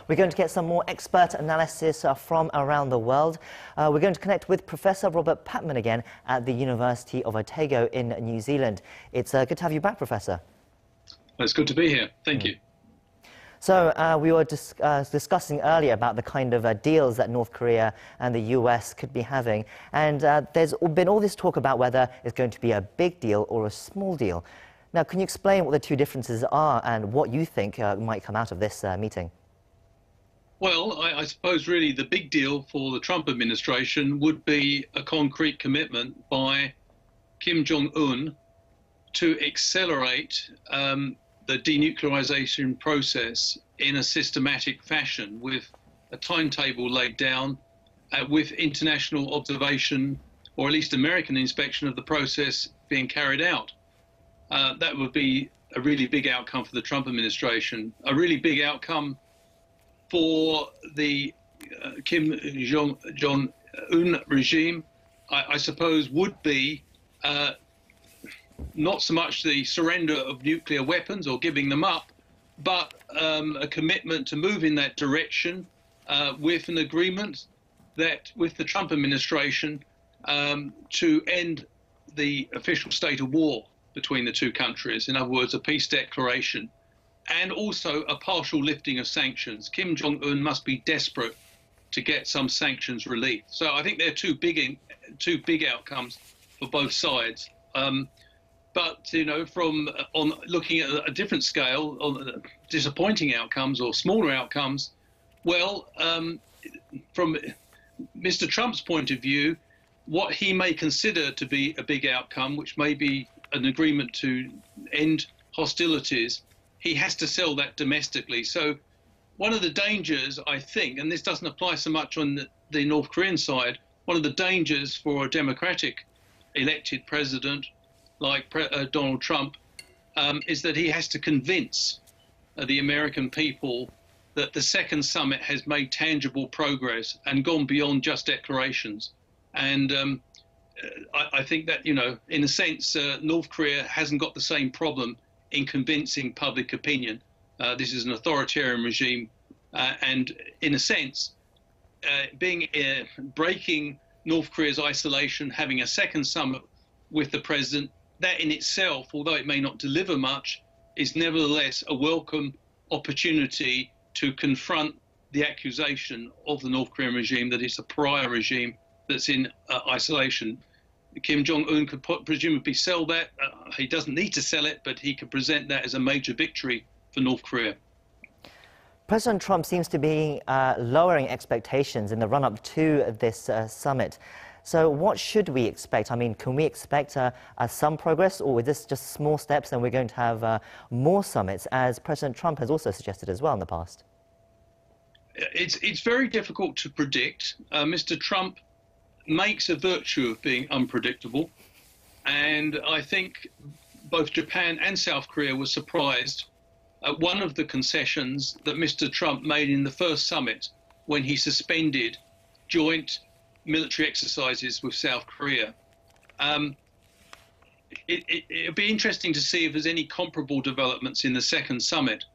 We're going to get some more expert analysis from around the world. We're going to connect with Professor Robert Patman again at the University of Otago in New Zealand. It's good to have you back, Professor. It's good to be here. Thank you. So we were discussing earlier about the kind of deals that North Korea and the US could be having. And there's been all this talk about whether it's going to be a big deal or a small deal. Now, can you explain what the two differences are and what you think might come out of this meeting? Well, I suppose really the big deal for the Trump administration would be a concrete commitment by Kim Jong-un to accelerate the denuclearization process in a systematic fashion, with a timetable laid down, with international observation, or at least American inspection of the process being carried out. That would be a really big outcome for the Trump administration, a really big outcome for the Kim Jong-un regime, I suppose, would be not so much the surrender of nuclear weapons or giving them up, but a commitment to move in that direction with an agreement that with the Trump administration to end the official state of war between the two countries. In other words, a peace declaration, and also a partial lifting of sanctions. Kim Jong-un must be desperate to get some sanctions relief. So I think there are two big outcomes for both sides. But you know, on looking at a different scale, on disappointing outcomes or smaller outcomes, well, from Mr. Trump's point of view, what he may consider to be a big outcome, which may be an agreement to end hostilities, he has to sell that domestically. So one of the dangers, I think, and this doesn't apply so much on the North Korean side, one of the dangers for a democratic elected president like Donald Trump is that he has to convince the American people that the second summit has made tangible progress and gone beyond just declarations. And I think that, you know, in a sense, North Korea hasn't got the same problem in convincing public opinion. This is an authoritarian regime, and in a sense, breaking North Korea's isolation, having a second summit with the president, that in itself, although it may not deliver much, is nevertheless a welcome opportunity to confront the accusation of the North Korean regime that it's a pariah regime that's in isolation. Kim Jong-un could presumably sell that. He doesn't need to sell it, but he could present that as a major victory for North Korea. President Trump seems to be lowering expectations in the run-up to this summit. So what should we expect? I mean, can we expect some progress, or is this just small steps and we're going to have more summits, as President Trump has also suggested as well in the past? It's very difficult to predict. Mr. Trump makes a virtue of being unpredictable, and I think both Japan and South Korea were surprised at one of the concessions that Mr. Trump made in the first summit when he suspended joint military exercises with South Korea. It'll be interesting to see if there's any comparable developments in the second summit.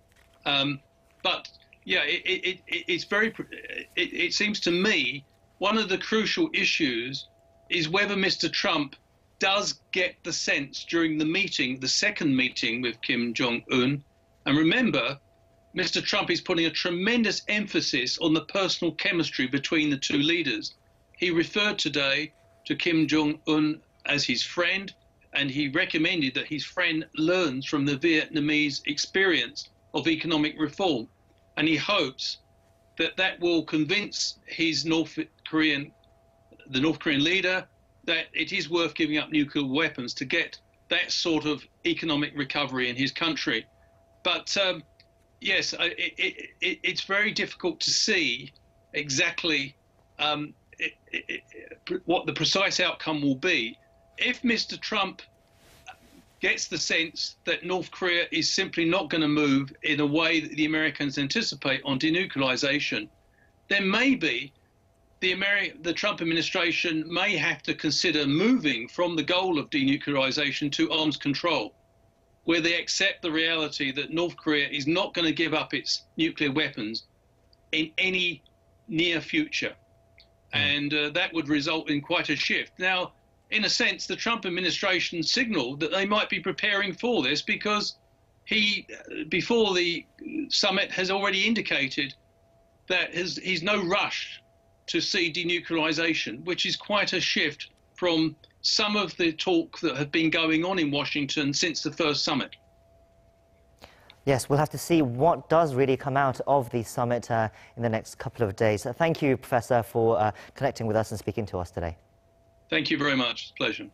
But yeah, it seems to me one of the crucial issues is whether Mr. Trump does get the sense during the meeting, the second meeting with Kim Jong-un. And remember, Mr. Trump is putting a tremendous emphasis on the personal chemistry between the two leaders. He referred today to Kim Jong-un as his friend, and he recommended that his friend learns from the Vietnamese experience of economic reform. And he hopes that that will convince the North Korean leader that it is worth giving up nuclear weapons to get that sort of economic recovery in his country. But yes, it's very difficult to see exactly what the precise outcome will be. If Mr. Trump gets the sense that North Korea is simply not going to move in a way that the Americans anticipate on denuclearization, then maybe the Trump administration may have to consider moving from the goal of denuclearization to arms control, where they accept the reality that North Korea is not going to give up its nuclear weapons, in any near future. And that would result in quite a shift. Now, in a sense, the Trump administration signaled that they might be preparing for this, because he, before the summit, has already indicated that he's no rush to see denuclearization, which is quite a shift from some of the talk that have been going on in Washington since the first summit. Yes, we'll have to see what does really come out of the summit in the next couple of days. Thank you, Professor, for connecting with us and speaking to us today. Thank you very much. It's a pleasure.